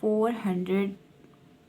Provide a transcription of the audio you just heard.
400